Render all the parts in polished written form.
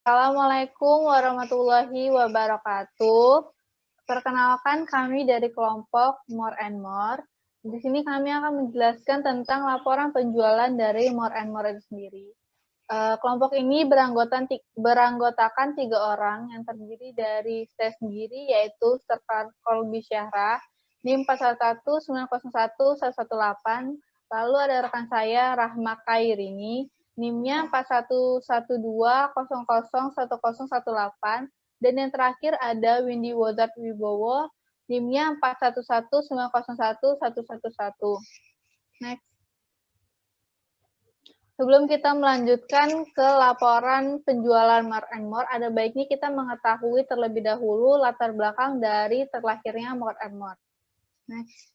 Assalamualaikum warahmatullahi wabarakatuh. Perkenalkan kami dari kelompok More and More. Di sini kami akan menjelaskan tentang laporan penjualan dari More and More itu sendiri. Kelompok ini beranggotakan 3 orang yang terdiri dari saya sendiri yaitu Serkar Kolbi Syahra, NIM 411901118, lalu ada rekan saya Rahma Kairini, NIM-nya 4112001018, dan yang terakhir ada Windy Wozat Wibowo, NIM-nya 4119011111. Next. Sebelum kita melanjutkan ke laporan penjualan More and More, ada baiknya kita mengetahui terlebih dahulu latar belakang dari terlahirnya More and More. Next.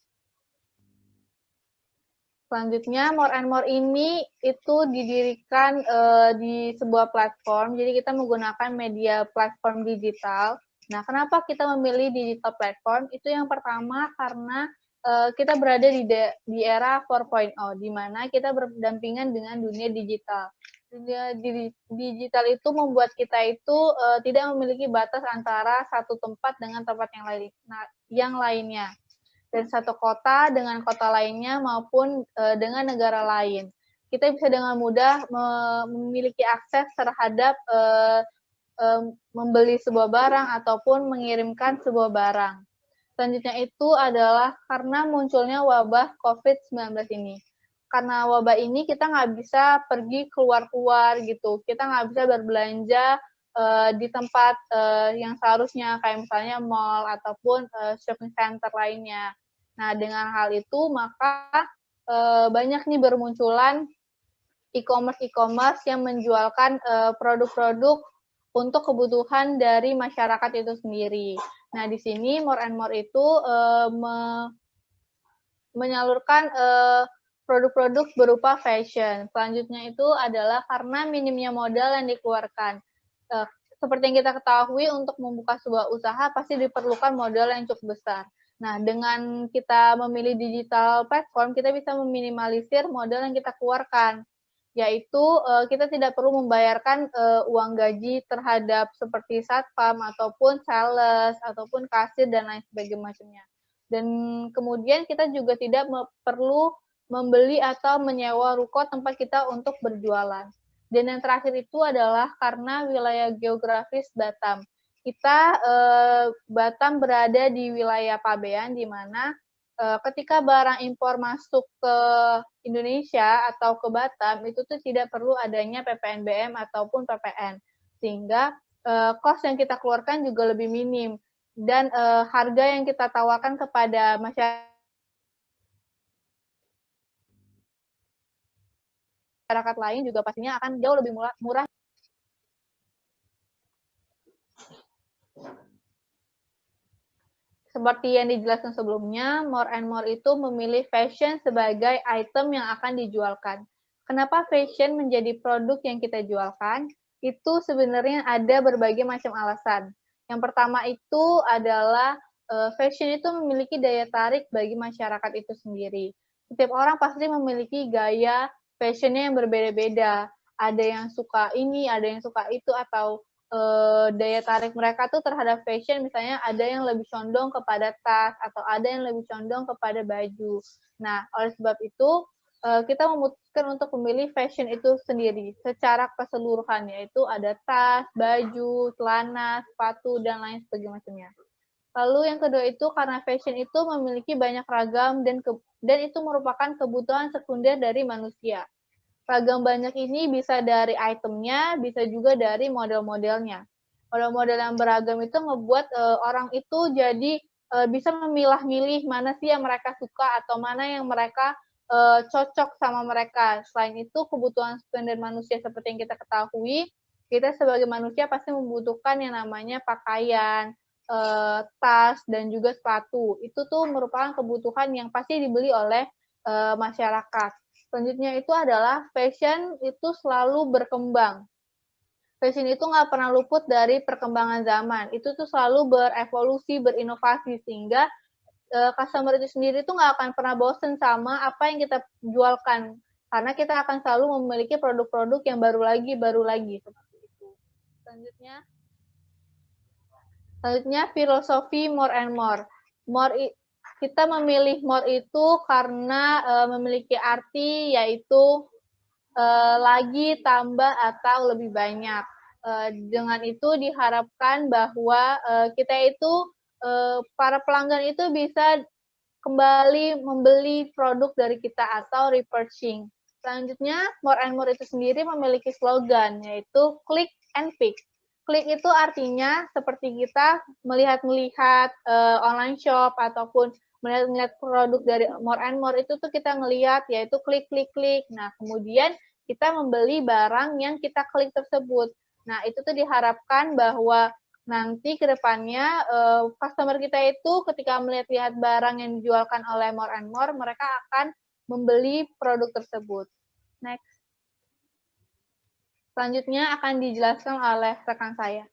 Selanjutnya, More and More ini itu didirikan di sebuah platform, jadi kita menggunakan media platform digital. Nah, kenapa kita memilih digital platform? Itu yang pertama karena kita berada di era 4.0, di mana kita berdampingan dengan dunia digital. Dunia digital itu membuat kita itu tidak memiliki batas antara satu tempat dengan tempat yang lainnya, dan satu kota dengan kota lainnya maupun dengan negara lain. Kita bisa dengan mudah memiliki akses terhadap membeli sebuah barang ataupun mengirimkan sebuah barang. Selanjutnya itu adalah karena munculnya wabah COVID-19 ini. Karena wabah ini kita nggak bisa pergi keluar-keluar gitu, kita nggak bisa berbelanja di tempat yang seharusnya, kayak misalnya mall ataupun shopping center lainnya. Nah, dengan hal itu maka banyak nih bermunculan e-commerce yang menjualkan produk-produk untuk kebutuhan dari masyarakat itu sendiri. Nah, di sini More and More itu menyalurkan produk-produk berupa fashion. Selanjutnya itu adalah karena minimnya modal yang dikeluarkan. Seperti yang kita ketahui, untuk membuka sebuah usaha pasti diperlukan modal yang cukup besar. Nah, dengan kita memilih digital platform, kita bisa meminimalisir modal yang kita keluarkan, yaitu kita tidak perlu membayarkan uang gaji terhadap seperti satpam ataupun sales ataupun kasir dan lain sebagainya. Dan kemudian kita juga tidak perlu membeli atau menyewa ruko tempat kita untuk berjualan. Dan yang terakhir itu adalah karena wilayah geografis Batam. Kita Batam berada di wilayah Pabean, di mana ketika barang impor masuk ke Indonesia atau ke Batam, itu tuh tidak perlu adanya PPNBM ataupun PPN, sehingga kos yang kita keluarkan juga lebih minim, dan harga yang kita tawarkan kepada masyarakat lain juga pastinya akan jauh lebih murah. Seperti yang dijelaskan sebelumnya, More and More itu memilih fashion sebagai item yang akan dijualkan. Kenapa fashion menjadi produk yang kita jualkan? Itu sebenarnya ada berbagai macam alasan. Yang pertama itu adalah fashion itu memiliki daya tarik bagi masyarakat itu sendiri. Setiap orang pasti memiliki gaya fashionnya yang berbeda-beda. Ada yang suka ini, ada yang suka itu, atau daya tarik mereka tuh terhadap fashion, misalnya ada yang lebih condong kepada tas atau ada yang lebih condong kepada baju. Nah, oleh sebab itu kita memutuskan untuk memilih fashion itu sendiri secara keseluruhan, yaitu ada tas, baju, celana, sepatu, dan lain sebagainya. Lalu yang kedua itu karena fashion itu memiliki banyak ragam dan itu merupakan kebutuhan sekunder dari manusia. Ragam banyak ini bisa dari itemnya, bisa juga dari model-modelnya. Model-model yang beragam itu ngebuat orang itu jadi bisa memilah-milih mana sih yang mereka suka atau mana yang mereka cocok sama mereka. Selain itu, kebutuhan sekunder manusia seperti yang kita ketahui, kita sebagai manusia pasti membutuhkan yang namanya pakaian, tas, dan juga sepatu. Itu tuh merupakan kebutuhan yang pasti dibeli oleh masyarakat. Selanjutnya itu adalah fashion itu selalu berkembang. Fashion itu nggak pernah luput dari perkembangan zaman. Itu tuh selalu berevolusi, berinovasi, sehingga customer itu sendiri tuh nggak akan pernah bosen sama apa yang kita jualkan. Karena kita akan selalu memiliki produk-produk yang baru lagi, seperti itu. Selanjutnya filosofi more and more. Kita memilih more itu karena memiliki arti yaitu lagi, tambah, atau lebih banyak. Dengan itu diharapkan bahwa kita itu para pelanggan itu bisa kembali membeli produk dari kita atau repurchasing. Selanjutnya, more and more itu sendiri memiliki slogan, yaitu click and pick. Klik itu artinya seperti kita melihat-melihat online shop ataupun melihat produk dari more and more itu tuh kita ngelihat yaitu klik. Nah, kemudian kita membeli barang yang kita klik tersebut. Nah, itu tuh diharapkan bahwa nanti ke depannya customer kita itu ketika melihat-lihat barang yang dijualkan oleh more and more, mereka akan membeli produk tersebut. Next. Selanjutnya akan dijelaskan oleh rekan saya.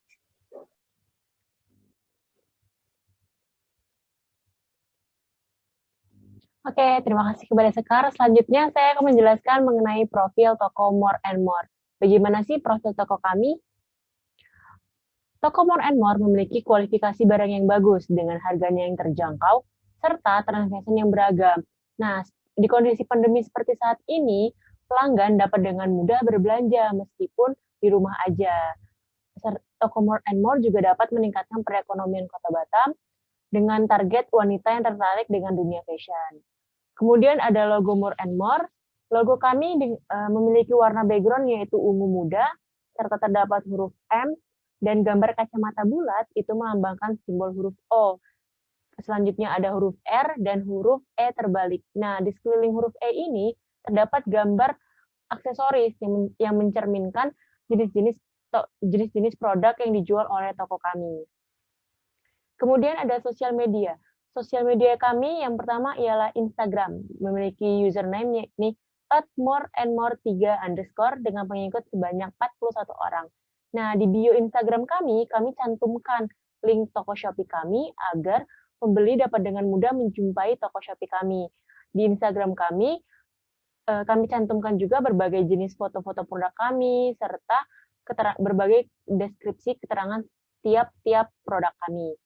Oke, terima kasih kepada Sekar. Selanjutnya saya akan menjelaskan mengenai profil toko More and More. Bagaimana sih profil toko kami? Toko More and More memiliki kualifikasi barang yang bagus dengan harganya yang terjangkau serta transaksi yang beragam. Nah, di kondisi pandemi seperti saat ini, pelanggan dapat dengan mudah berbelanja meskipun di rumah aja. Toko More and More juga dapat meningkatkan perekonomian Kota Batam dengan target wanita yang tertarik dengan dunia fashion. Kemudian ada logo More and More. Logo kami memiliki warna background yaitu ungu muda, serta terdapat huruf M dan gambar kacamata bulat itu melambangkan simbol huruf O. Selanjutnya ada huruf R dan huruf E terbalik. Nah, di sekeliling huruf E ini terdapat gambar aksesoris yang mencerminkan jenis-jenis produk yang dijual oleh toko kami. Kemudian ada sosial media. Sosial media kami yang pertama ialah Instagram, memiliki username yakni @moreandmore3_ dengan pengikut sebanyak 41 orang. Nah, di bio Instagram kami cantumkan link toko Shopee kami agar pembeli dapat dengan mudah menjumpai toko Shopee kami. Di Instagram kami cantumkan juga berbagai jenis foto-foto produk kami, serta berbagai deskripsi keterangan tiap-tiap produk kami.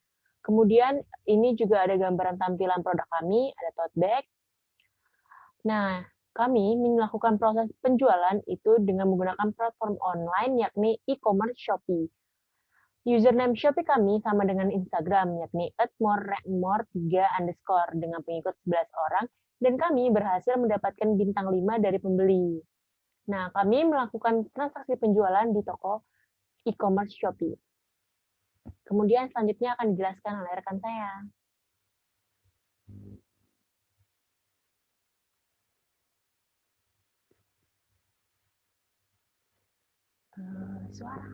Kemudian ini juga ada gambaran tampilan produk kami, ada tote bag. Nah, kami melakukan proses penjualan itu dengan menggunakan platform online yakni e-commerce Shopee. Username Shopee kami sama dengan Instagram yakni @moreandmore3_ dengan pengikut 11 orang dan kami berhasil mendapatkan bintang 5 dari pembeli. Nah, kami melakukan transaksi penjualan di toko e-commerce Shopee. Kemudian selanjutnya akan dijelaskan oleh rekan saya. Suara.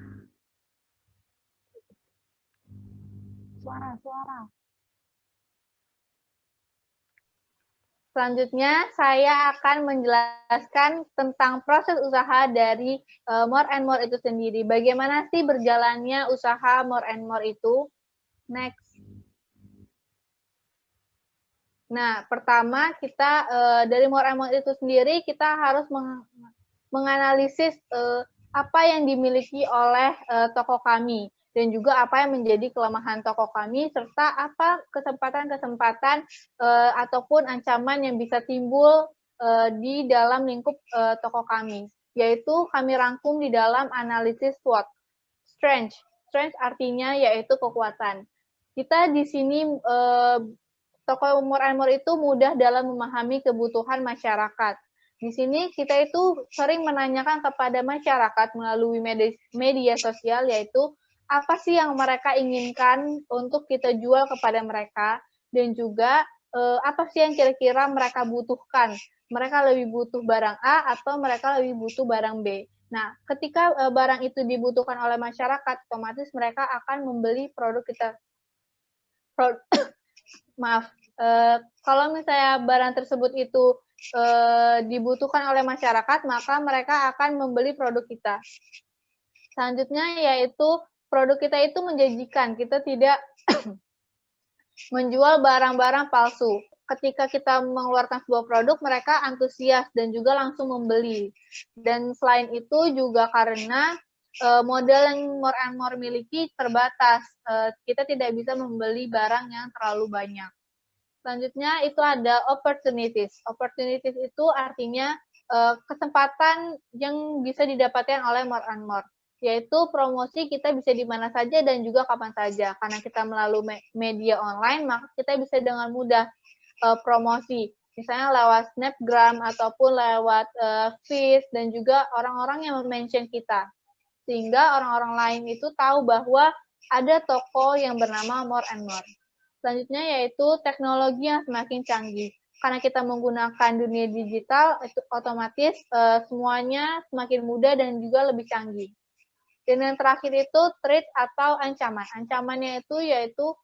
Selanjutnya, saya akan menjelaskan tentang proses usaha dari More and More itu sendiri. Bagaimana sih berjalannya usaha More and More itu? Next. Nah, pertama kita dari More and More itu sendiri, kita harus menganalisis apa yang dimiliki oleh toko kami. Dan juga apa yang menjadi kelemahan toko kami, serta apa kesempatan-kesempatan ataupun ancaman yang bisa timbul di dalam lingkup toko kami. Yaitu kami rangkum di dalam analisis SWOT. Strength artinya yaitu kekuatan. Kita di sini, toko More and More itu mudah dalam memahami kebutuhan masyarakat. Di sini kita itu sering menanyakan kepada masyarakat melalui media sosial, yaitu apa sih yang mereka inginkan untuk kita jual kepada mereka, dan juga apa sih yang kira-kira mereka butuhkan. Mereka lebih butuh barang A atau mereka lebih butuh barang B. Nah, ketika barang itu dibutuhkan oleh masyarakat, otomatis mereka akan membeli produk kita. Kalau misalnya barang tersebut itu dibutuhkan oleh masyarakat, maka mereka akan membeli produk kita. Selanjutnya yaitu produk kita itu menjanjikan, kita tidak menjual barang-barang palsu. Ketika kita mengeluarkan sebuah produk, mereka antusias dan juga langsung membeli. Dan selain itu juga karena modal yang more and more miliki terbatas. Kita tidak bisa membeli barang yang terlalu banyak. Selanjutnya itu ada opportunities. Opportunities itu artinya kesempatan yang bisa didapatkan oleh more and more, yaitu promosi kita bisa di mana saja dan juga kapan saja. Karena kita melalui media online, maka kita bisa dengan mudah promosi. Misalnya lewat Snapgram ataupun lewat Feed dan juga orang-orang yang mention kita. Sehingga orang-orang lain itu tahu bahwa ada toko yang bernama More and More. Selanjutnya yaitu teknologi yang semakin canggih. Karena kita menggunakan dunia digital, itu otomatis semuanya semakin mudah dan juga lebih canggih. Dan yang terakhir itu threat atau ancaman. Ancamannya itu yaitu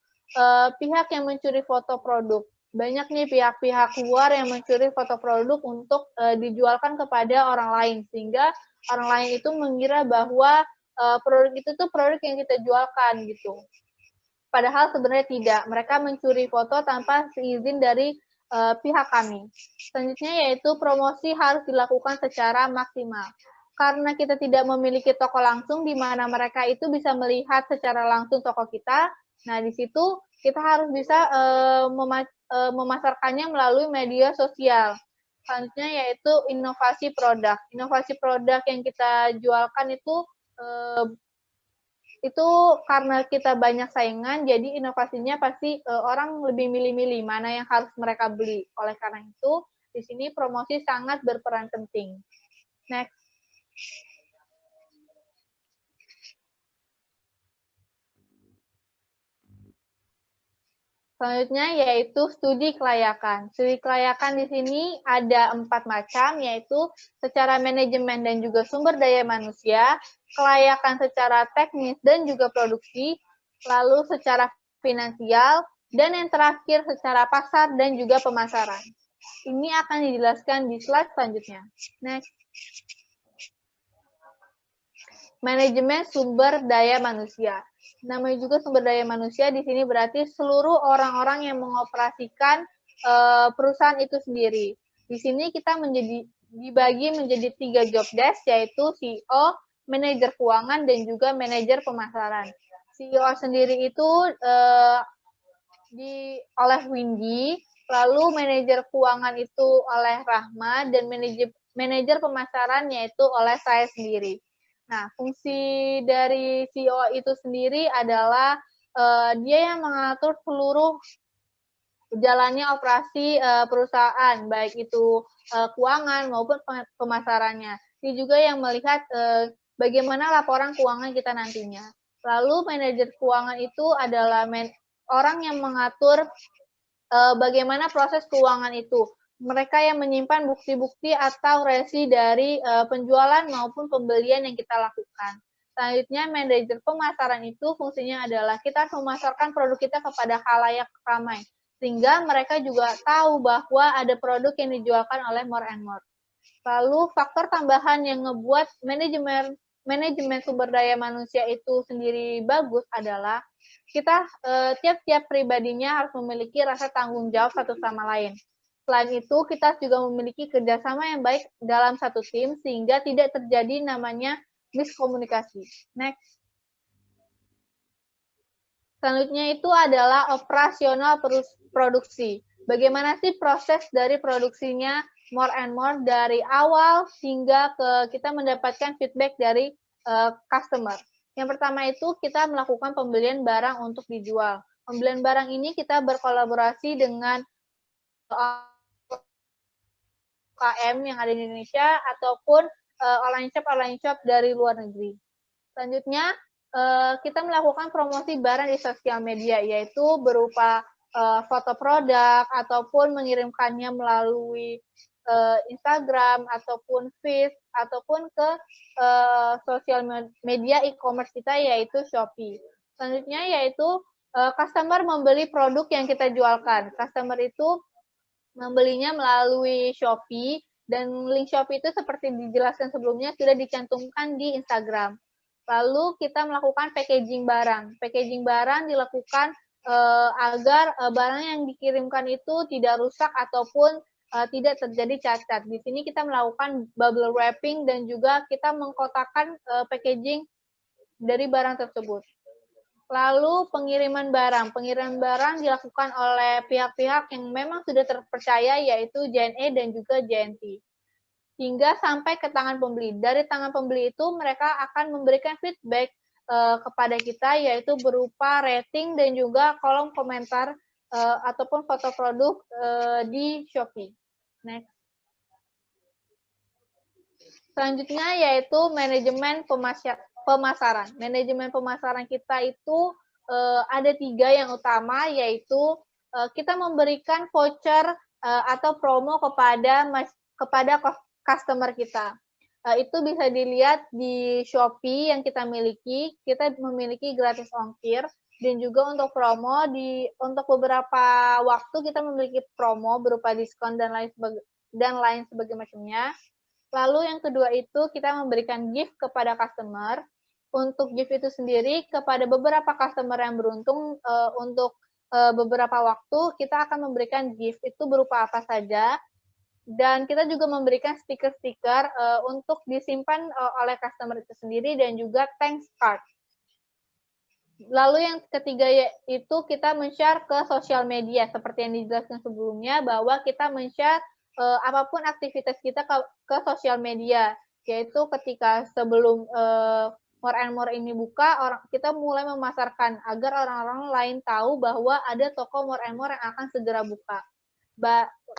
pihak yang mencuri foto produk. Banyak nih pihak-pihak luar yang mencuri foto produk untuk dijualkan kepada orang lain, sehingga orang lain itu mengira bahwa produk itu tuh produk yang kita jualkan gitu. Padahal sebenarnya tidak. Mereka mencuri foto tanpa seizin dari pihak kami. Selanjutnya yaitu promosi harus dilakukan secara maksimal. Karena kita tidak memiliki toko langsung di mana mereka itu bisa melihat secara langsung toko kita. Nah, di situ kita harus bisa memasarkannya melalui media sosial. Selanjutnya yaitu inovasi produk. Inovasi produk yang kita jualkan itu karena kita banyak saingan, jadi inovasinya pasti orang lebih milih-milih mana yang harus mereka beli. Oleh karena itu, di sini promosi sangat berperan penting. Next. Selanjutnya yaitu studi kelayakan. Studi kelayakan di sini ada 4 macam, yaitu secara manajemen dan juga sumber daya manusia, kelayakan secara teknis dan juga produksi, lalu secara finansial, dan yang terakhir secara pasar dan juga pemasaran. Ini akan dijelaskan di slide selanjutnya. Next. Manajemen sumber daya manusia. Namanya juga sumber daya manusia, di sini berarti seluruh orang-orang yang mengoperasikan perusahaan itu sendiri. Di sini kita dibagi menjadi 3 job desk, yaitu CEO, manajer keuangan, dan juga manajer pemasaran. CEO sendiri itu oleh Windy, lalu manajer keuangan itu oleh Rahma, dan manajer pemasaran yaitu oleh saya sendiri. Nah, fungsi dari CEO itu sendiri adalah dia yang mengatur seluruh jalannya operasi perusahaan, baik itu keuangan maupun pemasarannya. Dia juga yang melihat bagaimana laporan keuangan kita nantinya. Lalu manajer keuangan itu adalah orang yang mengatur bagaimana proses keuangan itu. Mereka yang menyimpan bukti-bukti atau resi dari penjualan maupun pembelian yang kita lakukan. Selanjutnya, manajer pemasaran itu fungsinya adalah kita harus memasarkan produk kita kepada khalayak ramai, sehingga mereka juga tahu bahwa ada produk yang dijualkan oleh More and More. Lalu, faktor tambahan yang ngebuat manajemen sumber daya manusia itu sendiri bagus adalah kita tiap-tiap pribadinya harus memiliki rasa tanggung jawab satu sama lain. Selain itu, kita juga memiliki kerjasama yang baik dalam satu tim, sehingga tidak terjadi namanya miskomunikasi. Next. Selanjutnya itu adalah operasional produksi. Bagaimana sih proses dari produksinya More and More dari awal hingga kita mendapatkan feedback dari customer. Yang pertama itu kita melakukan pembelian barang untuk dijual. Pembelian barang ini kita berkolaborasi dengan UKM yang ada di Indonesia ataupun online shop dari luar negeri. Selanjutnya, kita melakukan promosi barang di sosial media, yaitu berupa foto produk ataupun mengirimkannya melalui Instagram ataupun Feed ataupun ke sosial media e-commerce kita, yaitu Shopee. Selanjutnya yaitu customer membeli produk yang kita jualkan. Customer itu membelinya melalui Shopee, dan link Shopee itu seperti dijelaskan sebelumnya sudah dicantumkan di Instagram. Lalu kita melakukan packaging barang. Packaging barang dilakukan agar barang yang dikirimkan itu tidak rusak ataupun tidak terjadi cacat. Di sini kita melakukan bubble wrapping dan juga kita mengkotakkan packaging dari barang tersebut. Lalu pengiriman barang. Pengiriman barang dilakukan oleh pihak-pihak yang memang sudah terpercaya, yaitu JNE dan juga JNT. Hingga sampai ke tangan pembeli. Dari tangan pembeli itu mereka akan memberikan feedback kepada kita, yaitu berupa rating dan juga kolom komentar ataupun foto produk di Shopee. Next. Selanjutnya yaitu manajemen pemasaran. Manajemen pemasaran kita itu ada 3 yang utama, yaitu kita memberikan voucher atau promo kepada customer kita. Itu bisa dilihat di Shopee yang kita miliki. Kita memiliki gratis ongkir dan juga untuk promo untuk beberapa waktu kita memiliki promo berupa diskon dan lain sebagainya macamnya. Lalu yang kedua itu kita memberikan gift kepada customer. Untuk gift itu sendiri kepada beberapa customer yang beruntung untuk beberapa waktu kita akan memberikan gift itu berupa apa saja. Dan kita juga memberikan stiker-stiker untuk disimpan oleh customer itu sendiri dan juga thanks card. Lalu yang ketiga yaitu kita men-share ke sosial media seperti yang dijelaskan sebelumnya, bahwa kita men-share apapun aktivitas kita ke sosial media, yaitu ketika sebelum More and More ini buka, kita mulai memasarkan agar orang-orang lain tahu bahwa ada toko More and More yang akan segera buka.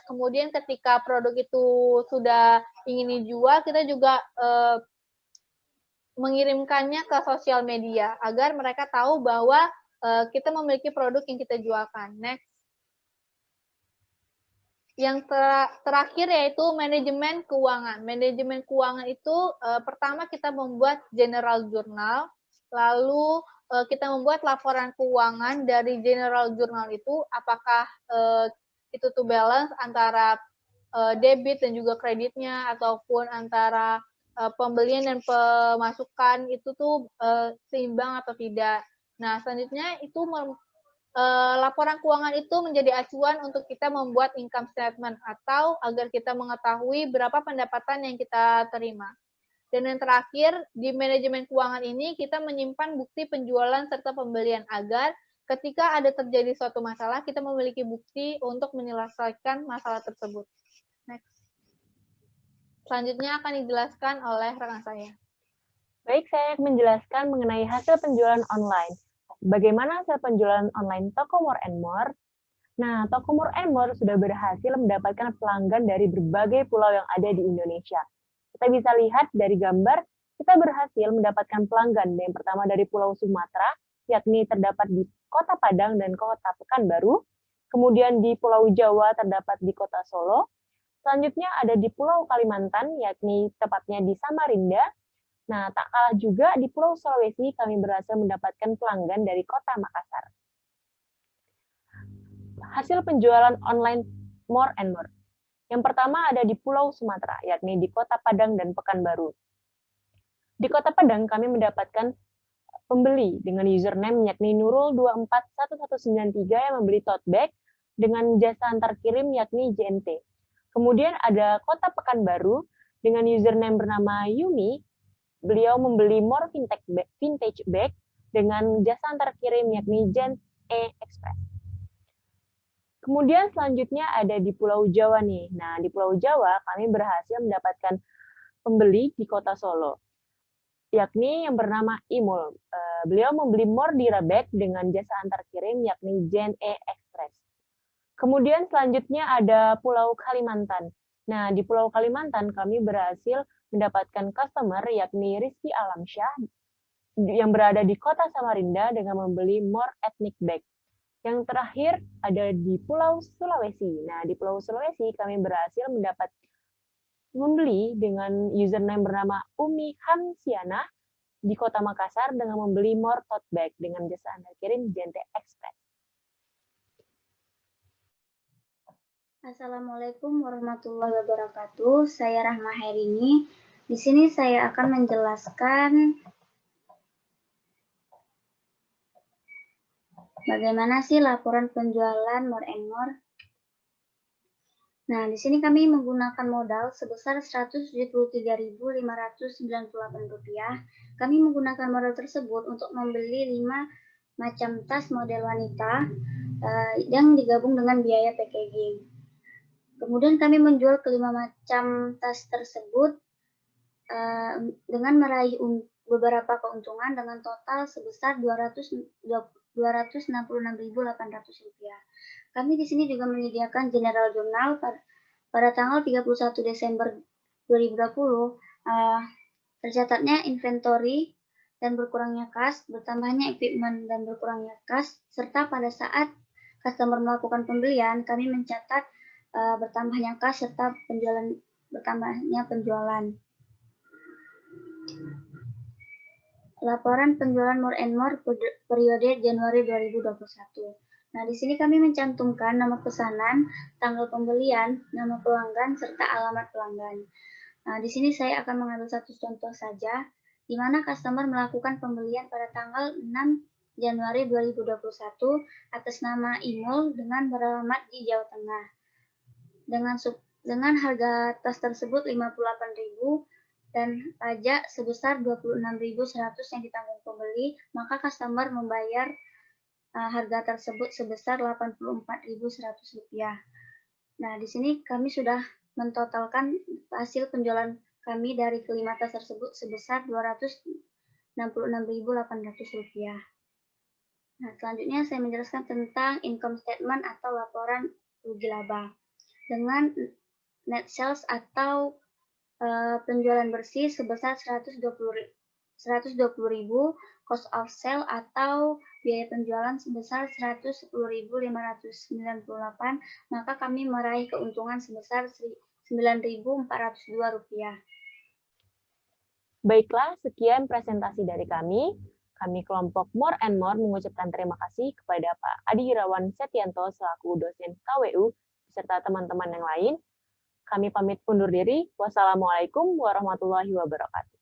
Kemudian ketika produk itu sudah ingin dijual, kita juga mengirimkannya ke sosial media agar mereka tahu bahwa kita memiliki produk yang kita jualkan. Next. Yang terakhir yaitu manajemen keuangan. Manajemen keuangan itu pertama kita membuat general journal, lalu kita membuat laporan keuangan dari general journal itu, apakah itu to balance antara debit dan juga kreditnya, ataupun antara pembelian dan pemasukan itu tuh seimbang atau tidak. Nah, selanjutnya itu laporan keuangan itu menjadi acuan untuk kita membuat income statement atau agar kita mengetahui berapa pendapatan yang kita terima. Dan yang terakhir, di manajemen keuangan ini kita menyimpan bukti penjualan serta pembelian agar ketika ada terjadi suatu masalah, kita memiliki bukti untuk menyelesaikan masalah tersebut. Next. Selanjutnya akan dijelaskan oleh rekan saya. Baik, saya akan menjelaskan mengenai hasil penjualan online. Bagaimana hasil penjualan online toko More and More? Nah, toko More and More sudah berhasil mendapatkan pelanggan dari berbagai pulau yang ada di Indonesia. Kita bisa lihat dari gambar, kita berhasil mendapatkan pelanggan. Yang pertama dari Pulau Sumatera, yakni terdapat di Kota Padang dan Kota Pekanbaru. Kemudian di Pulau Jawa terdapat di Kota Solo. Selanjutnya ada di Pulau Kalimantan, yakni tepatnya di Samarinda. Nah, tak kalah juga di Pulau Sulawesi kami berhasil mendapatkan pelanggan dari Kota Makassar. Hasil penjualan online More and More. Yang pertama ada di Pulau Sumatera, yakni di Kota Padang dan Pekanbaru. Di Kota Padang kami mendapatkan pembeli dengan username yakni Nurul241193 yang membeli tote bag dengan jasa antar kirim yakni JNT. Kemudian ada Kota Pekanbaru dengan username bernama Yumi. Beliau membeli More Vintage Bag dengan jasa antar kirim yakni JNE Express. Kemudian selanjutnya ada di Pulau Jawa nih. Nah, di Pulau Jawa kami berhasil mendapatkan pembeli di Kota Solo, yakni yang bernama Imul. Beliau membeli More Dira Bag dengan jasa antar kirim yakni JNE Express. Kemudian selanjutnya ada Pulau Kalimantan. Nah, di Pulau Kalimantan kami berhasil mendapatkan customer yakni Rizky Alamsyah yang berada di Kota Samarinda dengan membeli More Ethnic Bag. Yang terakhir ada di Pulau Sulawesi. Nah, di Pulau Sulawesi kami berhasil membeli dengan username bernama Umi Hamsiana di Kota Makassar dengan membeli More Tote Bag dengan jasa antar kirim JNT Express. Assalamualaikum warahmatullahi wabarakatuh. Saya Rahma Herini. Di sini saya akan menjelaskan bagaimana sih laporan penjualan More and More. Nah, di sini kami menggunakan modal sebesar Rp173.598. Kami menggunakan modal tersebut untuk membeli 5 macam tas model wanita yang digabung dengan biaya packaging. Kemudian kami menjual kelima macam tas tersebut dengan meraih beberapa keuntungan dengan total sebesar Rp266.800. Kami di sini juga menyediakan General Journal pada tanggal 31 Desember 2020. Tercatatnya inventory dan berkurangnya kas, bertambahnya equipment dan berkurangnya kas, serta pada saat customer melakukan pembelian, kami mencatat bertambahnya kas serta bertambahnya penjualan. Laporan penjualan More and More periode Januari 2021. Nah, di sini kami mencantumkan nama pesanan, tanggal pembelian, nama pelanggan, serta alamat pelanggan. Nah, di sini saya akan mengambil satu contoh saja, di mana customer melakukan pembelian pada tanggal 6 Januari 2021 atas nama Imul dengan beralamat di Jawa Tengah. Dengan harga tas tersebut Rp58.000 dan pajak sebesar Rp26.100 yang ditanggung pembeli, maka customer membayar harga tersebut sebesar Rp84.100. Nah, di sini kami sudah mentotalkan hasil penjualan kami dari kelima tas tersebut sebesar Rp266.800. Nah, selanjutnya saya menjelaskan tentang income statement atau laporan rugi laba. Dengan net sales atau penjualan bersih sebesar Rp120.000, cost of sale atau biaya penjualan sebesar Rp110.598, maka kami meraih keuntungan sebesar Rp9.402. Baiklah, sekian presentasi dari kami. Kami kelompok More and More mengucapkan terima kasih kepada Pak Adi Irawan Setianto selaku dosen KWU beserta teman-teman yang lain. Kami pamit undur diri. Wassalamualaikum warahmatullahi wabarakatuh.